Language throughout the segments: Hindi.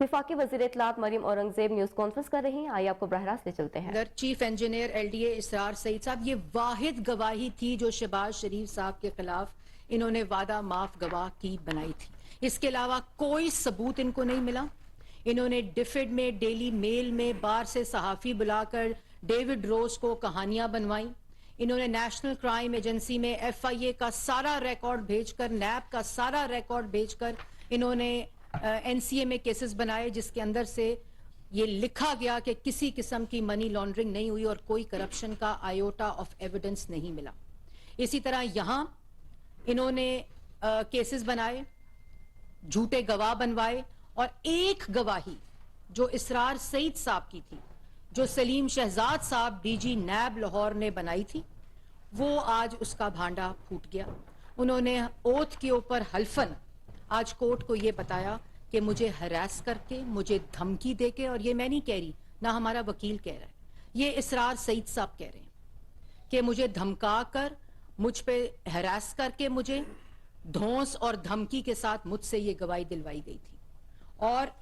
वफाकी वज़ीर इत्तलात मरीम औरंगजेब न्यूज कॉन्फ्रेंस कर रही हैं। आइए आपको बरह रास्त ले चलते हैं। चीफ इंजीनियर एलडीए इसरार सईद साहब, ये वाहिद गवाही थी जो शहबाज शरीफ साहब के खिलाफ इन्होंने वादा माफ गवाह की बनाई थी। इसके अलावा कोई सबूत इनको नहीं मिला। इन्होंने डिफिड में, डेली मेल में बाहर से सहाफी बुलाकर डेविड रोज को कहानियां बनवाई। इन्होंने नेशनल क्राइम एजेंसी में एफआईए का सारा रिकॉर्ड भेजकर, नैब का सारा रिकॉर्ड भेजकर इन्होंने एनसीए में केसेस बनाए जिसके अंदर से ये लिखा गया कि किसी किस्म की मनी लॉन्ड्रिंग नहीं हुई और कोई करप्शन का आयोटा ऑफ एविडेंस नहीं मिला। इसी तरह यहां इन्होंने केसेस बनाए, झूठे गवाह बनवाए और एक गवाही जो इसरार सईद साहब की थी, जो सलीम शहजाद साहब डीजी नैब लाहौर ने बनाई थी, वो आज उसका भांडा फूट गया। उन्होंने ओथ के ऊपर हल्फन आज कोर्ट को यह बताया कि मुझे हरास करके, मुझे धमकी देके, और ये मैं नहीं कह रही, ना हमारा वकील कह रहा है, ये इसरार सईद साहब कह रहे हैं कि मुझे धमका कर, मुझ पे हरास करके, मुझे धौंस और धमकी के साथ मुझसे ये गवाही दिलवाई गई थी। और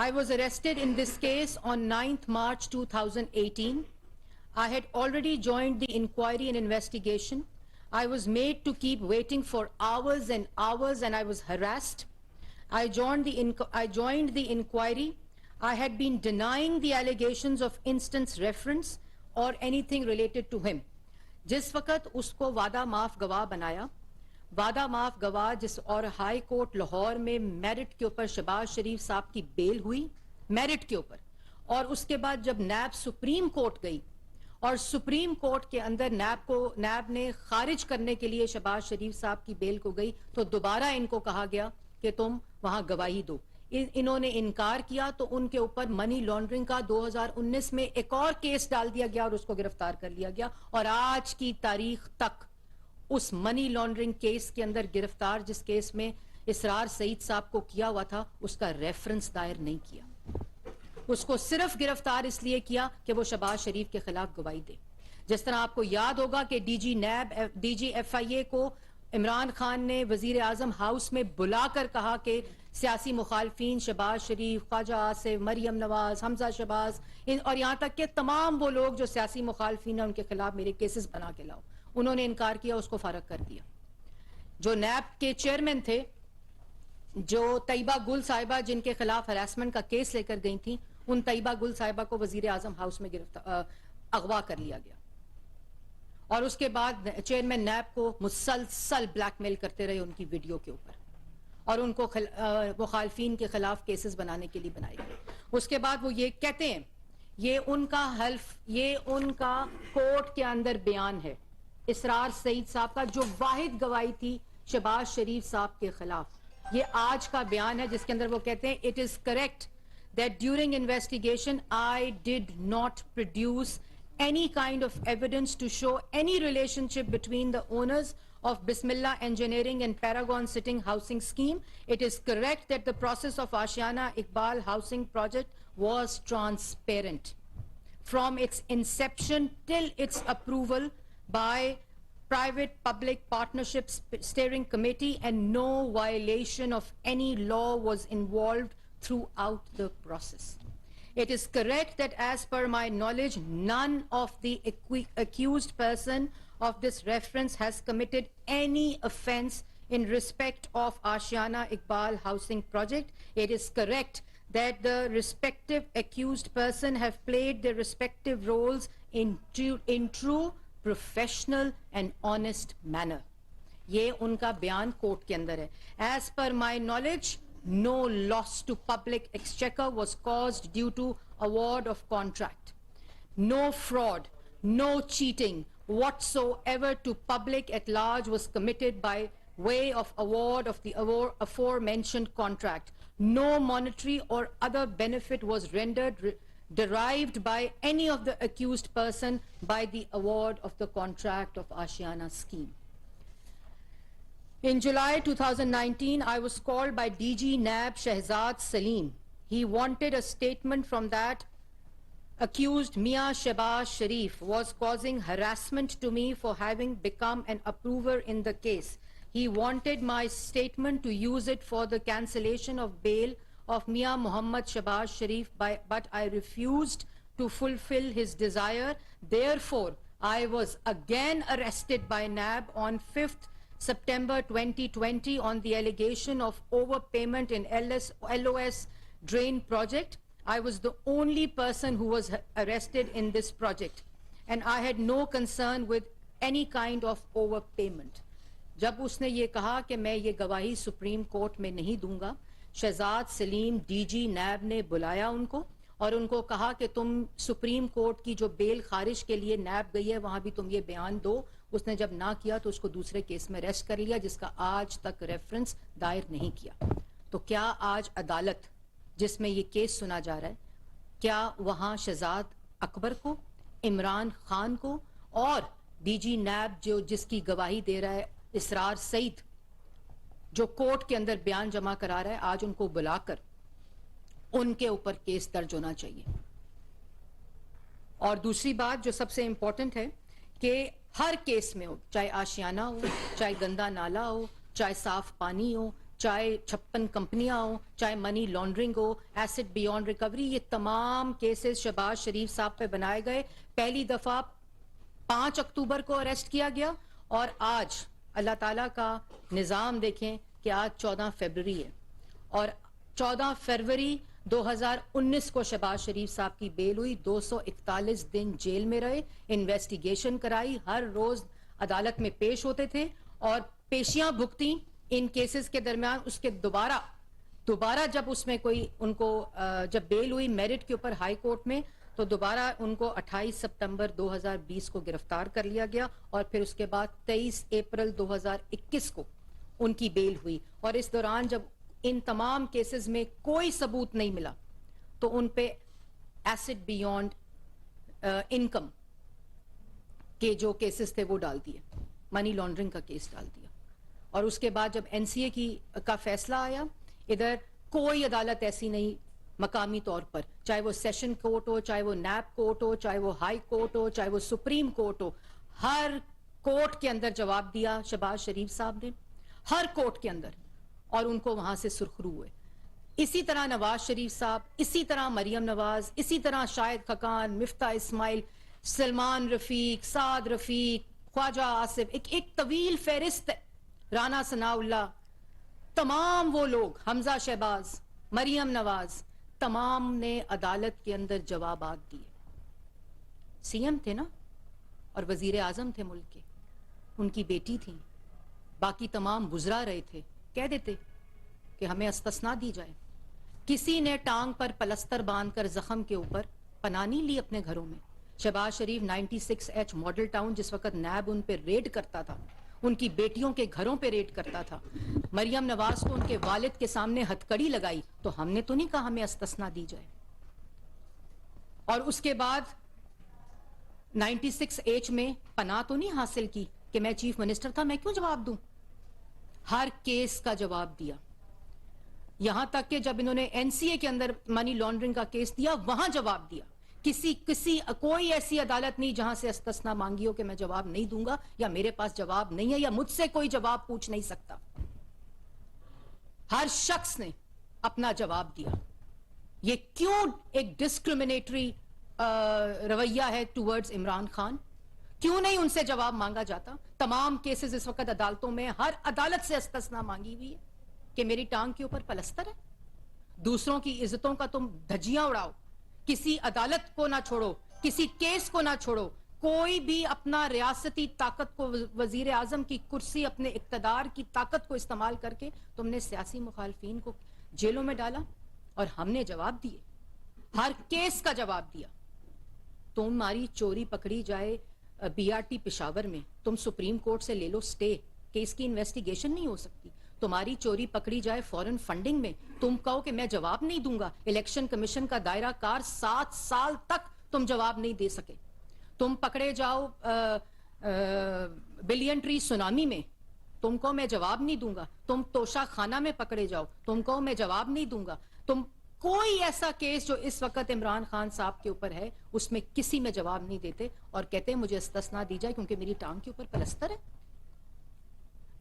I was arrested in this case on 9th March 2018. I had already joined the inquiry and investigation. I was made to keep waiting for hours and hours and I was harassed. I joined the inquiry. I had been denying the allegations of instance reference or anything related to him. जिस वक्त उसको वादा माफ गवाह बनाया, वादा माफ गवाह जिस और हाई कोर्ट लाहौर में मेरिट के ऊपर शहबाज शरीफ साहब की बेल हुई, मेरिट के ऊपर, और उसके बाद जब नैब सुप्रीम कोर्ट गई और सुप्रीम कोर्ट के अंदर नैब ने खारिज करने के लिए शहबाज शरीफ साहब की बेल को गई, तो दोबारा इनको कहा गया कि तुम वहां गवाही दो। इन्होंने इनकार किया तो उनके ऊपर मनी लॉन्ड्रिंग का 2019 में एक और केस डाल दिया गया और उसको गिरफ्तार कर लिया गया। और आज की तारीख तक उस मनी लॉन्ड्रिंग केस के अंदर गिरफ्तार, जिस केस में इसरार सईद साहब को किया हुआ था, उसका रेफरेंस दायर नहीं किया। उसको सिर्फ गिरफ्तार इसलिए किया कि वो शहबाज शरीफ के खिलाफ गवाही दे। जिस तरह आपको याद होगा कि डीजी नैब, डीजी एफआईए को इमरान खान ने वजीर आजम हाउस में बुलाकर कहा कि सियासी मुखालफीन शहबाज शरीफ, ख्वाजा आसिफ, मरियम नवाज, हमजा शहबाज, और यहां तक के तमाम वो लोग जो सियासी मुखालफीन है उनके खिलाफ मेरे केसेस बना के लाओ। उन्होंने इनकार किया, उसको फारग कर दिया। जो नैब के चेयरमैन थे, जो तैयबा गुल साहिबा जिनके खिलाफ हरासमेंट का केस लेकर गई थी, उन तैयबा गुल साहिबा को वजीर आजम हाउस में अगवा कर लिया गया। और उसके बाद चेयरमैन नैब को मुसलसल ब्लैकमेल करते रहे उनकी वीडियो के ऊपर, और उनको मुखालफीन के खिलाफ केसेस बनाने के लिए बनाए गए। उसके बाद वो ये कहते हैं, ये उनका हल्फ, ये उनका कोर्ट के अंदर बयान है इसरार सईद साहब का, जो वाहिद गवाही थी शहबाज शरीफ साहब के खिलाफ। ये आज का बयान है जिसके अंदर वो कहते हैं, it is correct that during investigation I did not produce any kind of evidence to show any relationship between the owners of Bismillah Engineering and Paragon Sitting Housing Scheme. It is correct that the process of Ashiana Iqbal Housing Project was transparent from its inception till its approval by Private Public Partnerships Steering Committee, and no violation of any law was involved throughout the process. It is correct that as per my knowledge, none of the accused person of this reference has committed any offense in respect of Ashiana Iqbal Housing Project. It is correct that the respective accused person have played their respective roles in true professional and honest manner. ये उनका बयान कोर्ट के अंदर है। As per my knowledge, no loss to public exchequer was caused due to award of contract. No fraud, no cheating whatsoever to public at large was committed by way of award of the aforementioned contract. No monetary or other benefit was rendered derived by any of the accused person by the award of the contract of Ashiana scheme. In July 2019, I was called by DG NAB Shehzad Salim. He wanted a statement from that accused Mia Shehbaz Sharif was causing harassment to me for having become an approver in the case. He wanted my statement to use it for the cancellation of bail of Mia Muhammad Shahbaz Sharif, but I refused to fulfill his desire. Therefore, I was again arrested by NAB on 5th September 2020 on the allegation of overpayment in LOS drain project. I was the only person who was arrested in this project, and I had no concern with any kind of overpayment. जब उसने ये कहा कि मैं ये गवाही सुप्रीम कोर्ट में नहीं दूंगा, शहजाद सलीम डीजी नैब ने बुलाया उनको और उनको कहा कि तुम सुप्रीम कोर्ट की जो बेल खारिज के लिए नैब गई है वहां भी तुम ये बयान दो। उसने जब ना किया तो उसको दूसरे केस में अरेस्ट कर लिया, जिसका आज तक रेफरेंस दायर नहीं किया। तो क्या आज अदालत जिसमें ये केस सुना जा रहा है, क्या वहां शहजाद अकबर को, इमरान खान को और डीजी नैब जो जिसकी गवाही दे रहा है इसरार सईद, जो कोर्ट के अंदर बयान जमा करा रहा है, आज उनको बुलाकर उनके ऊपर केस दर्ज होना चाहिए। और दूसरी बात जो सबसे इंपॉर्टेंट है कि हर केस में हो, चाहे आशियाना हो, चाहे गंदा नाला हो, चाहे साफ पानी हो, चाहे 56 कंपनियां हो, चाहे मनी लॉन्ड्रिंग हो, एसेट बियॉन्ड रिकवरी, ये तमाम केसेस शहबाज शरीफ साहब पे बनाए गए। पहली दफा 5 अक्टूबर को अरेस्ट किया गया और आज अल्लाह ताला का निज़ाम देखें कि आज 14 फरवरी है और 14 फरवरी 2019 को शहबाज शरीफ साहब की बेल हुई। 241 दिन जेल में रहे, इन्वेस्टिगेशन कराई, हर रोज अदालत में पेश होते थे और पेशियां भुगती इन केसेस के दरमियान। उसके दोबारा जब उसमें कोई उनको जब बेल हुई मेरिट के ऊपर हाई कोर्ट में, तो दोबारा उनको 28 सितंबर 2020 को गिरफ्तार कर लिया गया और फिर उसके बाद 23 अप्रैल 2021 को उनकी बेल हुई। और इस दौरान जब इन तमाम केसेस में कोई सबूत नहीं मिला तो उन पे एसेट बियॉन्ड इनकम के जो केसेस थे वो डाल दिए, मनी लॉन्ड्रिंग का केस डाल दिया। और उसके बाद जब एनसीए का फैसला आया, इधर कोई अदालत ऐसी नहीं मकामी तौर पर, चाहे वो सेशन कोर्ट हो, चाहे वो नैब कोर्ट हो, चाहे वो हाई कोर्ट हो, चाहे वो सुप्रीम कोर्ट हो, हर कोर्ट के अंदर जवाब दिया शहबाज शरीफ साहब ने, हर कोर्ट के अंदर, और उनको वहां से सुरखरू हुए। इसी तरह नवाज शरीफ साहब, इसी तरह मरियम नवाज, इसी तरह शाहिद खकान, मिफ्ता इस्माइल, सलमान रफीक, साद रफीक, ख्वाजा आसिफ, एक तवील फहरिस्त है, राना सनाउल्लाह, तमाम वो लोग, हमजा शहबाज, मरियम नवाज, तमाम ने अदालत के अंदर जवाबात दिए। सीएम थे ना और वजीर आजम थे मुल्क के, उनकी बेटी थी, बाकी तमाम गुजरा रहे थे, कह देते कि हमें अस्तस्ना दी जाए। किसी ने टांग पर पलस्तर बांधकर जख्म के ऊपर पनाह नहीं ली अपने घरों में। शहबाज शरीफ 96H मॉडल टाउन जिस वक्त नैब उन पे रेड करता था, उनकी बेटियों के घरों पे रेड करता था, मरियम नवाज को उनके वालिद के सामने हथकड़ी लगाई, तो हमने तो नहीं कहा हमें अस्तस्ना दी जाए। और उसके बाद 96H में पनाह तो नहीं हासिल की कि मैं चीफ मिनिस्टर था, मैं क्यों जवाब दूं। हर केस का जवाब दिया, यहां तक कि जब इन्होंने एनसीए के अंदर मनी लॉन्ड्रिंग का केस दिया वहां जवाब दिया। कोई ऐसी अदालत नहीं जहां से अस्तस्ना मांगी हो कि मैं जवाब नहीं दूंगा या मेरे पास जवाब नहीं है या मुझसे कोई जवाब पूछ नहीं सकता। हर शख्स ने अपना जवाब दिया। ये क्यों एक डिस्क्रिमिनेटरी रवैया है टुवर्ड्स इमरान खान? क्यों नहीं उनसे जवाब मांगा जाता? तमाम केसेस इस वक्त अदालतों में, हर अदालत से अस्तस्ना मांगी हुई है कि मेरी टांग के ऊपर पलस्तर है। दूसरों की इज्जतों का तुम धज्जियां उड़ाओ, किसी अदालत को ना छोड़ो, किसी केस को ना छोड़ो, कोई भी अपना रियासती ताकत को, वजीर आजम की कुर्सी, अपने इक्तदार की ताकत को इस्तेमाल करके तुमने सियासी मुखालफीन को जेलों में डाला और हमने जवाब दिए, हर केस का जवाब दिया। तुम्हारी चोरी पकड़ी जाए बीआरटी पेशावर में, तुम सुप्रीम कोर्ट से ले लो स्टे कि इसकी इन्वेस्टिगेशन नहीं हो सकती। तुम्हारी चोरी पकड़ी जाए फॉरेन फंडिंग में, तुम कहो कि मैं जवाब नहीं दूंगा। इलेक्शन कमीशन का दायरा कार 7 साल तक तुम जवाब नहीं दे सके। तुम पकड़े जाओ बिलियन ट्री सुनामी में, तुम कहो मैं जवाब नहीं दूंगा। तुम तोशा खाना में पकड़े जाओ, तुम कहो मैं जवाब नहीं दूंगा। तुम कोई ऐसा केस जो इस वक्त इमरान खान साहब के ऊपर है उसमें किसी में जवाब नहीं देते और कहते हैं मुझे इस्तस्ना दी जाए क्योंकि मेरी टांग के ऊपर पलस्तर है।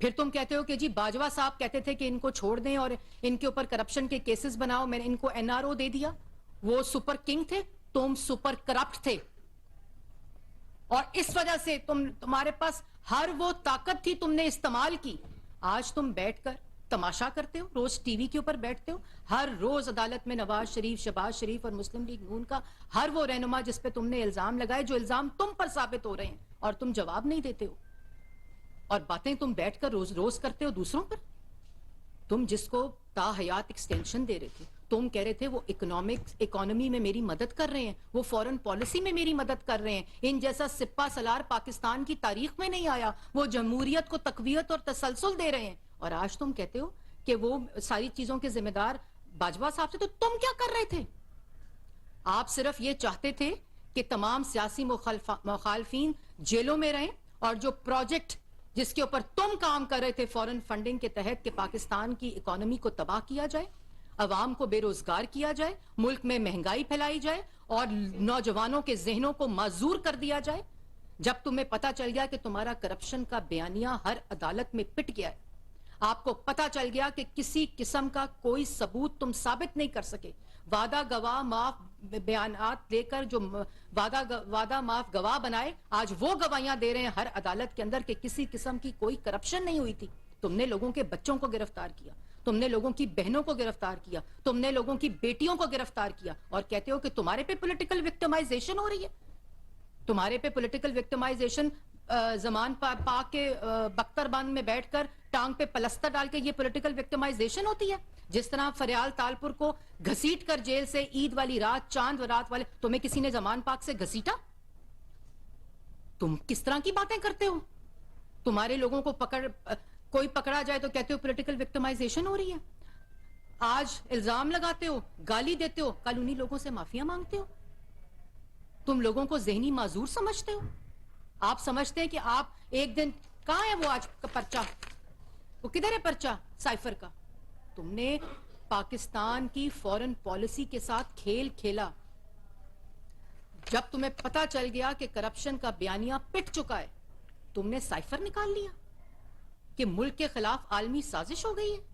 फिर तुम कहते हो कि जी बाजवा साहब कहते थे कि इनको छोड़ दें और इनके ऊपर करप्शन के केसेस बनाओ, मैंने इनको एनआरओ दे दिया। वो सुपर किंग थे, तुम सुपर करप्ट थे, और इस वजह से तुम्हारे पास हर वो ताकत थी, तुमने इस्तेमाल की। आज तुम बैठकर तमाशा करते हो, रोज टीवी के ऊपर बैठते हो, हर रोज अदालत में नवाज शरीफ, शहबाज शरीफ और मुस्लिम लीग नून का हर वो रहनुमा जिस पे तुमने इल्जाम लगाए, जो इल्जाम तुम पर साबित हो रहे हैं, और तुम जवाब नहीं देते हो, और बातें तुम बैठकर रोज रोज करते हो दूसरों पर। तुम जिसको ताहयात एक्सटेंशन दे रहे थे, तुम कह रहे थे वो इकोनॉमी में मेरी मदद कर रहे हैं, वो फॉरेन पॉलिसी में मेरी मदद कर रहे हैं, इन जैसा सिप्पा सलार पाकिस्तान की तारीख में नहीं आया, वो जमहूरियत को तकवीयत और तसलसल दे रहे हैं। और आज तुम कहते हो कि वो सारी चीजों के जिम्मेदार बाजवा साहब थे। तो तुम क्या कर रहे थे? आप सिर्फ ये चाहते थे कि तमाम सियासी मुखालफीन जेलों में रहें, और जो प्रोजेक्ट जिसके ऊपर तुम काम कर रहे थे फॉरेन फंडिंग के तहत, कि पाकिस्तान की इकोनॉमी को तबाह किया जाए, अवाम को बेरोजगार किया जाए, मुल्क में महंगाई फैलाई जाए, और नौजवानों के जहनों को माजूर कर दिया जाए। जब तुम्हें पता चल गया कि तुम्हारा करप्शन का बयानिया हर अदालत में पिट गया है, आपको पता चल गया कि किसी किस्म का कोई सबूत तुम साबित नहीं कर सके, वादा गवाह माफ बयानात देकर जो वादा माफ गवाह बनाए, आज वो गवाहियां दे रहे हैं हर अदालत के अंदर कि किसी किस्म की कोई करप्शन नहीं हुई थी। तुमने लोगों के बच्चों को गिरफ्तार किया, तुमने लोगों की बहनों को गिरफ्तार किया, तुमने लोगों की बेटियों को गिरफ्तार किया, और कहते हो कि तुम्हारे पे पॉलिटिकल विक्टिमाइजेशन हो रही है। तुम्हारे पे पॉलिटिकल विक्टिमाइजेशन जमान पाक के बख्तरबंद में बैठकर टांग पे पलस्तर डाल के ये पॉलिटिकल विक्टिमाइजेशन होती है। जिस तरह फरियाल तालपुर को घसीट कर जेल से ईद वाली रात, चांद रात वाले, तुम्हें किसी ने जमान पाक से घसीटा? तुम किस तरह की बातें करते हो? तुम्हारे लोगों को कोई पकड़ा जाए तो कहते हो पॉलिटिकल विक्टिमाइजेशन हो रही है। आज इल्जाम लगाते हो, गाली देते हो, कल उन्हीं लोगों से माफिया मांगते हो। तुम लोगों को जहनी माजूर समझते हो। आप समझते हैं कि आप एक दिन, कहां है वो आज का पर्चा, वो किधर है पर्चा साइफर का? तुमने पाकिस्तान की फॉरेन पॉलिसी के साथ खेल खेला। जब तुम्हें पता चल गया कि करप्शन का बयानिया पिट चुका है, तुमने साइफर निकाल लिया कि मुल्क के खिलाफ आलमी साजिश हो गई है।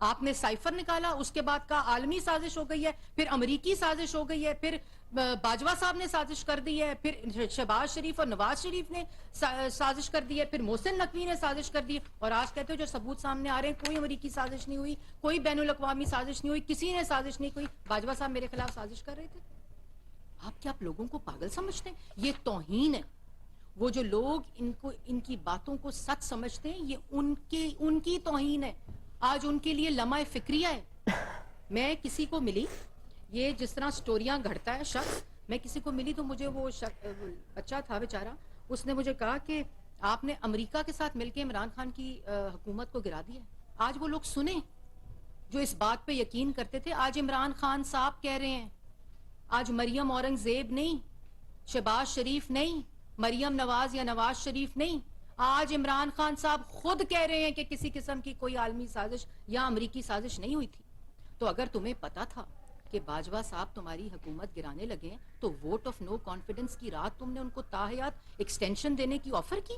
आपने साइफर निकाला, उसके बाद का आलमी साजिश हो गई है, फिर अमरीकी साजिश हो गई है, फिर बाजवा साहब ने साजिश कर दी है, फिर शहबाज शरीफ और नवाज शरीफ ने साजिश कर दी है, फिर मोहसिन नकवी ने साजिश कर दी है, और आज कहते हो जो सबूत सामने आ रहे हैं कोई अमरीकी साजिश नहीं हुई, कोई बैनुल अक़वामी साजिश नहीं हुई, किसी ने साजिश नहीं हुई, बाजवा साहब मेरे खिलाफ साजिश कर रहे थे। आप क्या आप लोगों को पागल समझते हैं? ये तौहीन है। वो जो लोग इनकी बातों को सच समझते हैं, ये उनकी तौहीन है। आज उनके लिए लम्हा फिक्रिया है। मैं किसी को मिली, ये जिस तरह स्टोरियां घड़ता है शख्स, मैं किसी को मिली तो मुझे वो बच्चा था बेचारा, उसने मुझे कहा कि आपने अमेरिका के साथ मिलकर इमरान खान की हुकूमत को गिरा दिया। आज वो लोग सुने जो इस बात पे यकीन करते थे, आज इमरान खान साहब कह रहे हैं, आज मरियम औरंगजेब नहीं, शहबाज शरीफ नहीं, मरियम नवाज या नवाज शरीफ नहीं, आज इमरान खान साहब खुद कह रहे हैं कि किसी किस्म की कोई आलमी साजिश या अमरीकी साजिश नहीं हुई थी। तो अगर तुम्हें पता था कि बाजवा साहब तुम्हारी हुकूमत गिराने लगे हैं, तो वोट ऑफ नो कॉन्फिडेंस की रात तुमने उनको ताहयात एक्सटेंशन देने की ऑफर की।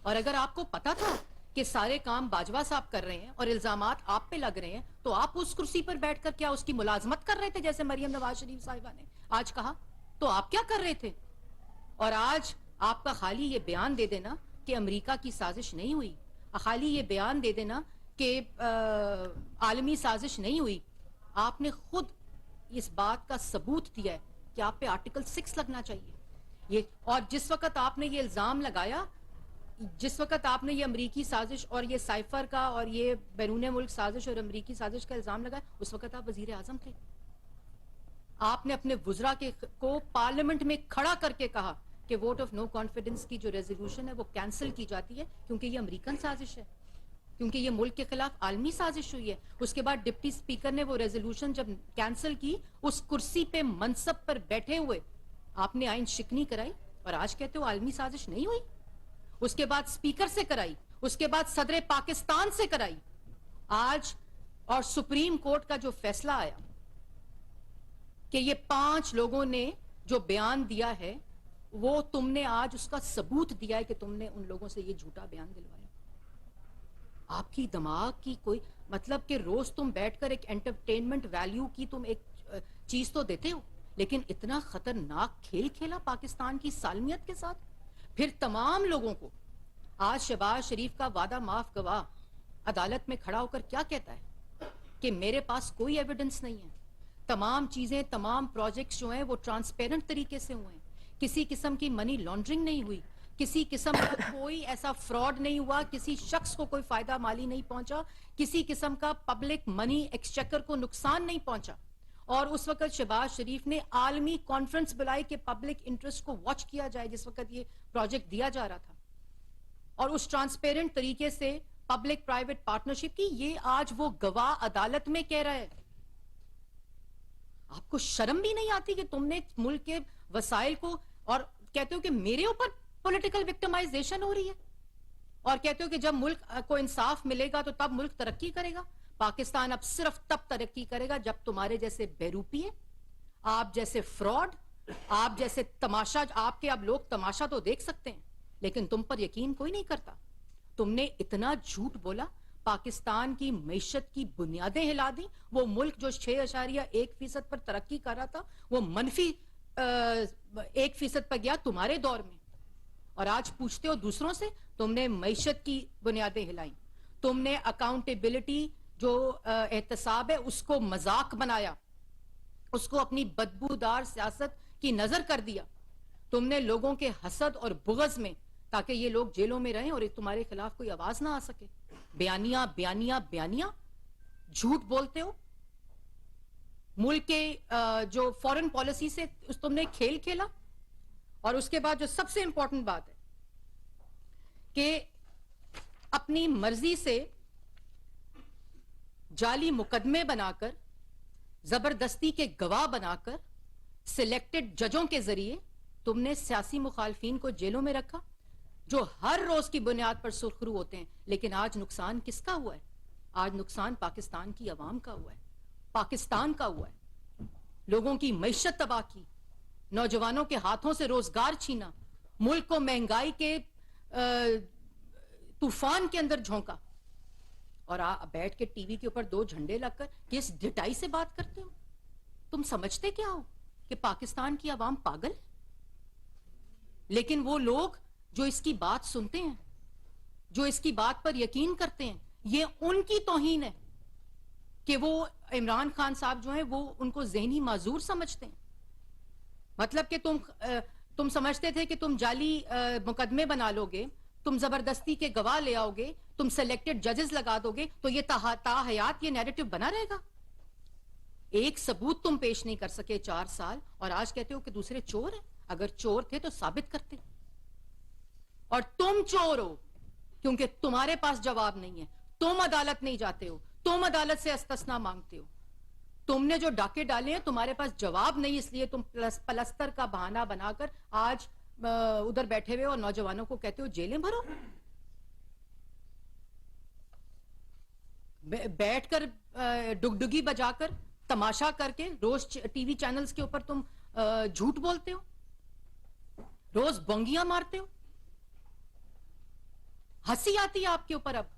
और अगर आपको पता था कि सारे काम बाजवा साहब कर रहे हैं और इल्जामात आप पे लग रहे हैं, तो आप उस कुर्सी पर बैठकर क्या उसकी मुलाजमत कर रहे थे, जैसे मरियम नवाज शरीफ साहिबा ने आज कहा? तो आप क्या कर रहे थे? और आज आपका खाली ये बयान दे देना कि अमेरिका की साजिश नहीं हुई, खाली ये बयान दे देना कि आलमी साजिश नहीं हुई, आपने खुद इस बात का सबूत दिया है कि आप पे आर्टिकल 6 लगना चाहिए। ये, और जिस वक्त आपने ये इल्जाम लगाया, जिस वक्त आपने ये अमरीकी साजिश और ये साइफर का और ये बैरून मुल्क साजिश और अमरीकी साजिश का इल्जाम लगाया, उस वक्त आप वजीर आजम थे। आपने अपने वुजरा को पार्लियामेंट में खड़ा करके कहा कि वोट ऑफ नो कॉन्फिडेंस की जो रेजोल्यूशन है वो कैंसिल की जाती है, क्योंकि ये अमेरिकन साजिश है, क्योंकि ये मुल्क के खिलाफ आलमी साजिश हुई है। उसके बाद डिप्टी स्पीकर ने वो रेजोल्यूशन जब कैंसिल की, उस कुर्सी पे मनसब पर बैठे हुए आपने आइन शिकनी कराई, और आज कहते हो आलमी साजिश नहीं हुई। उसके बाद स्पीकर से कराई, उसके बाद सदर पाकिस्तान से कराई। आज और सुप्रीम कोर्ट का जो फैसला आया कि ये 5 लोगों ने जो बयान दिया है, वो तुमने आज उसका सबूत दिया है कि तुमने उन लोगों से ये झूठा बयान दिलवाया। आपकी दिमाग की कोई मतलब कि रोज तुम बैठकर एक एंटरटेनमेंट वैल्यू की तुम एक चीज तो देते हो, लेकिन इतना खतरनाक खेल खेला पाकिस्तान की सालमियत के साथ। फिर तमाम लोगों को आज शहबाज शरीफ का वादा माफ गवाह अदालत में खड़ा होकर क्या कहता है कि मेरे पास कोई एविडेंस नहीं है, तमाम चीजें तमाम प्रोजेक्ट्स जो हैं वो ट्रांसपेरेंट तरीके से हुए हैं, किसी किस्म की मनी लॉन्ड्रिंग नहीं हुई, किसी किस्म का कोई ऐसा फ्रॉड नहीं हुआ, किसी शख्स को कोई फायदा माली नहीं पहुंचा, किसी किस्म का पब्लिक मनी एक्सचेकर को नुकसान नहीं पहुंचा। और उस वक्त शहबाज शरीफ ने आलमी कॉन्फ्रेंस बुलाई कि पब्लिक इंटरेस्ट को वॉच किया जाए जिस वक्त ये प्रोजेक्ट दिया जा रहा था, और उस ट्रांसपेरेंट तरीके से पब्लिक प्राइवेट पार्टनरशिप की ये आज वो गवाह अदालत में कह रहा है। आपको शर्म भी नहीं आती कि तुमने मुल्क के वसाइल को, और कहते हो कि मेरे ऊपर पॉलिटिकल विक्टिमाइजेशन हो रही है, और कहते हो कि जब मुल्क को इंसाफ मिलेगा तो तब मुल्क तरक्की करेगा। पाकिस्तान अब सिर्फ तब तरक्की करेगा जब तुम्हारे जैसे बेरूपिये, आप जैसे फ्रॉड, आप जैसे तमाशा, आपके अब लोग तमाशा तो देख सकते हैं लेकिन तुम पर यकीन कोई नहीं करता। तुमने इतना झूठ बोला, पाकिस्तान की मैशत की बुनियादें हिला दी। वो मुल्क जो 6.1% पर तरक्की कर रहा था वो मनफी 1% पर गया तुम्हारे दौर में, और आज पूछते हो दूसरों से। तुमने मैशत की बुनियादें हिलाई, तुमने अकाउंटेबिलिटी जो एहतसाब है उसको मजाक बनाया, उसको अपनी बदबूदार सियासत की नजर कर दिया। तुमने लोगों के हसद और बुग़्ज़ में, ताकि ये लोग जेलों में रहें और तुम्हारे खिलाफ कोई आवाज ना आ सके, बयानियां बयानियां बयानियां झूठ बोलते हो। मुल्क के जो फॉरेन पॉलिसी से तुमने खेल खेला। और उसके बाद जो सबसे इंपॉर्टेंट बात है कि अपनी मर्जी से जाली मुकदमे बनाकर, जबरदस्ती के गवाह बनाकर, सिलेक्टेड जजों के जरिए तुमने सियासी मुखालफीन को जेलों में रखा जो हर रोज की बुनियाद पर सुरखरू होते हैं। लेकिन आज नुकसान किसका हुआ है? आज नुकसान पाकिस्तान की आवाम का हुआ है, पाकिस्तान का हुआ है। लोगों की मैशत तबाह की, नौजवानों के हाथों से रोजगार छीना, मुल्क को महंगाई के तूफान के अंदर झोंका, और बैठ के टीवी के ऊपर 2 झंडे लगकर किस ढिठाई से बात करते हो? तुम समझते क्या हो कि पाकिस्तान की आवाम पागल है? लेकिन वो लोग जो इसकी बात सुनते हैं, जो इसकी बात पर यकीन करते हैं, ये उनकी तौहीन है कि वो इमरान खान साहब जो हैं वो उनको ज़हनी माजूर समझते हैं। मतलब कि तुम समझते थे कि तुम जाली मुकदमे बना लोगे, तुम जबरदस्ती के गवाह ले आओगे, तुम सिलेक्टेड जजेस लगा दोगे तो ये ताहयात ये नैरेटिव बना रहेगा। एक सबूत तुम पेश नहीं कर सके 4 साल, और आज कहते हो कि दूसरे चोर हैं। अगर चोर थे तो साबित करते। और तुम चोर हो क्योंकि तुम्हारे पास जवाब नहीं है, तुम अदालत नहीं जाते हो, तुम अदालत से इस्तिस्ना मांगते हो। तुमने जो डाके डाले हैं तुम्हारे पास जवाब नहीं, इसलिए तुम पलस्तर का बहाना बनाकर आज उधर बैठे हुए और नौजवानों को कहते हो जेलें भरो। बैठकर डुगडुगी बजाकर तमाशा करके रोज टीवी चैनल्स के ऊपर तुम झूठ बोलते हो, रोज बंगियां मारते हो। हंसी आती है आपके ऊपर, अब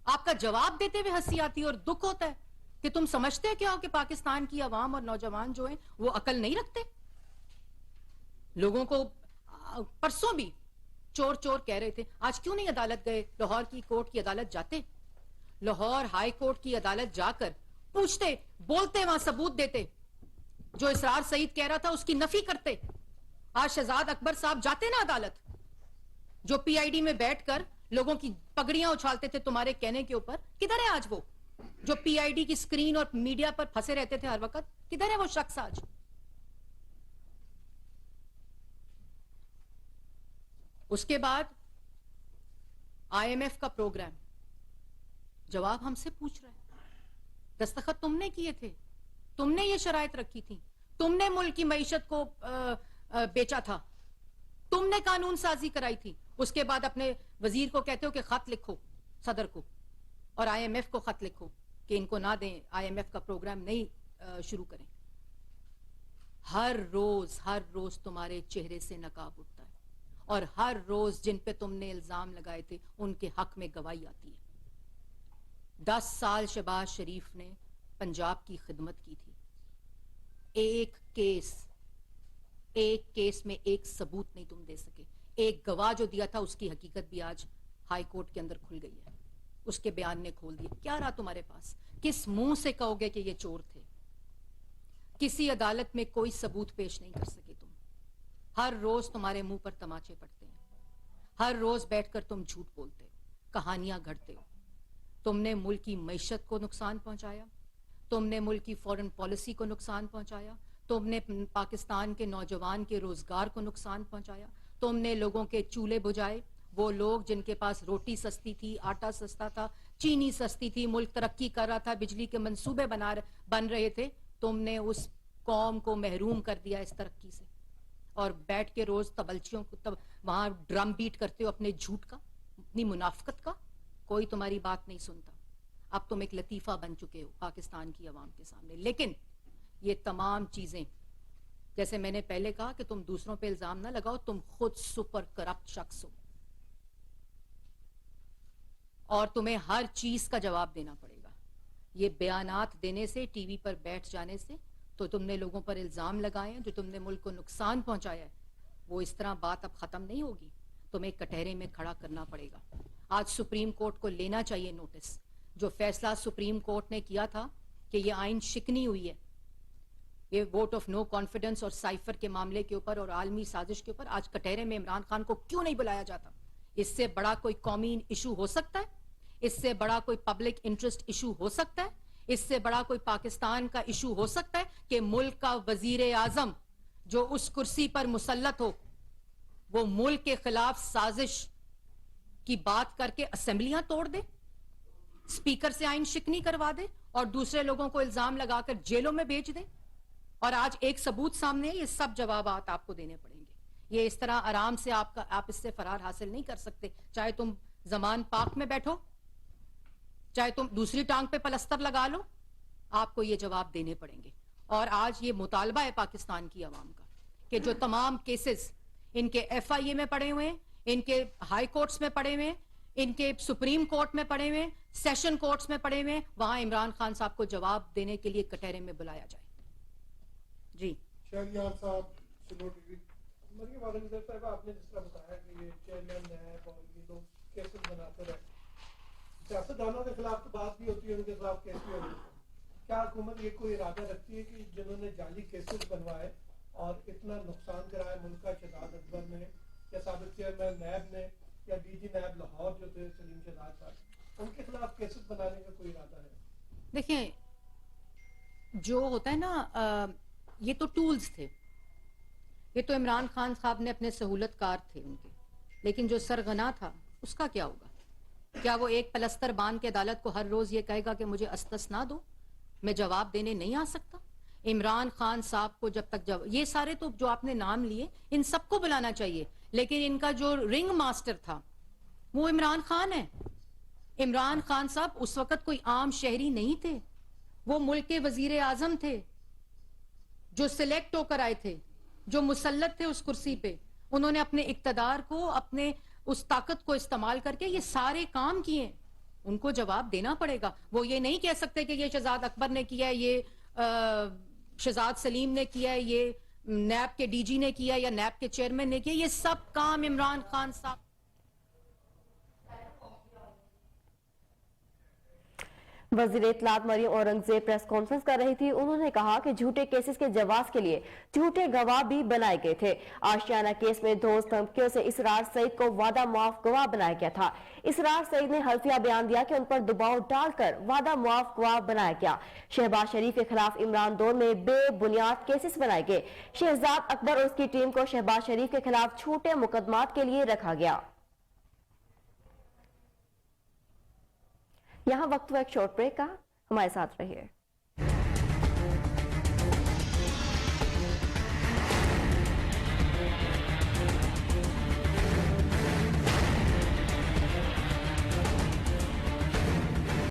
आपका जवाब देते हुए हंसी आती है, और दुख होता है कि तुम समझते क्या हो कि पाकिस्तान की आवाम और नौजवान जो हैं वो अकल नहीं रखते। लोगों को परसों भी चोर चोर कह रहे थे, आज क्यों नहीं अदालत गए? लाहौर की कोर्ट की अदालत जाते, लाहौर हाई कोर्ट की अदालत जाकर पूछते, बोलते, वहां सबूत देते। जो इसरार सईद कह रहा था उसकी नफी करते। आज शहजाद अकबर साहब जाते ना अदालत, जो पीआईडी में बैठकर लोगों की पगड़ियां उछालते थे तुम्हारे कहने के ऊपर, किधर है आज वो? जो पीआईडी की स्क्रीन और मीडिया पर फंसे रहते थे हर वक्त, किधर है वो शख्स आज? उसके बाद आईएमएफ का प्रोग्राम, जवाब हमसे पूछ रहा है। दस्तखत तुमने किए थे, तुमने ये शराइत रखी थी, तुमने मुल्क की मईशत को बेचा था, तुमने कानून साजी कराई थी। उसके बाद अपने वजीर को कहते हो कि खत लिखो सदर को, और आईएमएफ को खत लिखो कि इनको ना दें, आईएमएफ का प्रोग्राम नहीं शुरू करें। हर रोज तुम्हारे चेहरे से नकाब उठता है, और हर रोज जिन पे तुमने इल्जाम लगाए थे उनके हक में गवाही आती है। 10 साल शहबाज शरीफ ने पंजाब की खिदमत की थी। एक केस में एक सबूत नहीं तुम दे सके। एक गवाह जो दिया था उसकी हकीकत भी आज हाई कोर्ट के अंदर खुल गई है, उसके बयान ने खोल दिया। क्या रहा तुम्हारे पास? किस मुंह से कहोगे कि ये चोर थे? किसी अदालत में कोई सबूत पेश नहीं कर सके तुम। हर रोज तुम्हारे मुंह पर तमाचे पड़ते हैं, हर रोज बैठकर तुम झूठ बोलते हो, कहानियां गढ़ते हो। तुमने मुल्क की मईशत को नुकसान पहुंचाया, तुमने मुल्क की फॉरेन पॉलिसी को नुकसान पहुंचाया, तुमने पाकिस्तान के नौजवान के रोजगार को नुकसान पहुंचाया, तुमने लोगों के चूल्हे बुझाए। वो लोग जिनके पास रोटी सस्ती थी, आटा सस्ता था, चीनी सस्ती थी, मुल्क तरक्की कर रहा था, बिजली के मंसूबे बन रहे थे, तुमने उस कौम को महरूम कर दिया इस तरक्की से। और बैठ के रोज तबलचियों को वहां ड्रम बीट करते हो अपने झूठ का, अपनी मुनाफकत का। कोई तुम्हारी बात नहीं सुनता। अब तुम एक लतीफा बन चुके हो पाकिस्तान की आवाम के सामने। लेकिन ये तमाम चीजें, जैसे मैंने पहले कहा कि तुम दूसरों पे इल्जाम ना लगाओ, तुम खुद सुपर करप्ट शख्स हो और तुम्हें हर चीज का जवाब देना पड़ेगा। ये बयानात देने से, टीवी पर बैठ जाने से तो तुमने लोगों पर इल्जाम लगाए हैं, जो तुमने मुल्क को नुकसान पहुंचाया है, वो इस तरह बात अब खत्म नहीं होगी। तुम्हें कटहरे में खड़ा करना पड़ेगा। आज सुप्रीम कोर्ट को लेना चाहिए नोटिस। जो फैसला सुप्रीम कोर्ट ने किया था कि ये आइन शिकनी हुई है, ये वोट ऑफ नो कॉन्फिडेंस और साइफर के मामले के ऊपर और आलमी साजिश के ऊपर, आज कटहरे में इमरान खान को क्यों नहीं बुलाया जाता? इससे बड़ा कोई कौमी इशू हो सकता है? इससे बड़ा कोई पब्लिक इंटरेस्ट इशू हो सकता है? इससे बड़ा कोई पाकिस्तान का इशू हो सकता है कि मुल्क का वजीर आजम जो उस कुर्सी पर मुसल्लत हो, वो मुल्क के खिलाफ साजिश की बात करके असेंबलियां तोड़ दे, स्पीकर से आइन शिकनी करवा दे और दूसरे लोगों को इल्जाम लगाकर जेलों में भेज दे? और आज एक सबूत सामने है, ये सब जवाबात आपको देने पड़ेंगे। ये इस तरह आराम से आप इससे फरार हासिल नहीं कर सकते। चाहे तुम जमान पाक में बैठो, चाहे तुम दूसरी टांग पे पलस्तर लगा लो, आपको ये जवाब देने पड़ेंगे। और आज ये मुतालबा है पाकिस्तान की आवाम का कि जो तमाम केसेस इनके FIA में पड़े हुए हैं, इनके हाई कोर्ट्स में पड़े हुए हैं, इनके सुप्रीम कोर्ट में पड़े हुए हैं, सेशन कोर्ट्स में पड़े हुए हैं, वहां इमरान खान साहब को जवाब देने के लिए कटहरे में बुलाया जाए। जी शहरियार साहब, मरियम आलमगीर साहब, आपने जिस तरह बताया कि ये चेयरमैन नैब और ये लोग केसेस बनाते रहे, सियासतदानों के खिलाफ तो बात भी होती है, उनके खिलाफ केस भी होती है। क्या हुकूमत ये कोई इरादा रखती है कि जिन्होंने जाली केसेस बनवाए और इतना नुकसान कराया मुल्क का, शहजाद अकबर ने या साबिक चेयरमैन नैब ने या DG नैब लाहौर जो थे सलीम शहजाद साहब, उनके खिलाफ केसेस बनाने का कोई इरादा है? देखिए, जो होता है ना, ये तो टूल्स थे, ये तो इमरान खान साहब ने अपने सहूलतकार थे उनके, लेकिन जो सरगना था उसका क्या होगा? क्या वो एक पलस्तर बांध के अदालत को हर रोज ये कहेगा कि मुझे अस्तस ना दो, मैं जवाब देने नहीं आ सकता? इमरान खान साहब को जब तक ये सारे तो जो आपने नाम लिए, इन सबको बुलाना चाहिए, लेकिन इनका जो रिंग मास्टर था वो इमरान खान है। इमरान खान साहब उस वक्त कोई आम शहरी नहीं थे, वो मुल्क के वजीर आजम थे, जो सिलेक्ट होकर आए थे, जो मुसल्लत थे उस कुर्सी पे। उन्होंने अपने इक्तदार को, अपने उस ताकत को इस्तेमाल करके ये सारे काम किए। उनको जवाब देना पड़ेगा। वो ये नहीं कह सकते कि ये शहजाद अकबर ने किया है, ये शहजाद सलीम ने किया है, ये नैब के DG ने किया या नैब के चेयरमैन ने किया। ये सब काम इमरान खान साहब। वज़ीर इत्तलात मरियम औरंगजेब प्रेस कॉन्फ्रेंस कर रही थी। उन्होंने कहा कि झूठे केसेस के जवाब के लिए झूठे गवाह भी बनाए गए थे। आशियाना केस में धोस धमकियों से इसरार सईद को वादा मुआफ गवाह बनाया गया था। इसरार सईद ने हल्फिया बयान दिया कि उन पर दबाव डालकर वादा मुआफ गवाह बनाया गया। शहबाज शरीफ के खिलाफ इमरान दौर में बेबुनियाद केसेस बनाए गए। शहजाद अकबर और उसकी टीम को शहबाज शरीफ के खिलाफ झूठे मुकदमात के लिए रखा गया। यहाँ वक्त हुआ एक शॉर्ट ब्रेक का, हमारे साथ रहिए।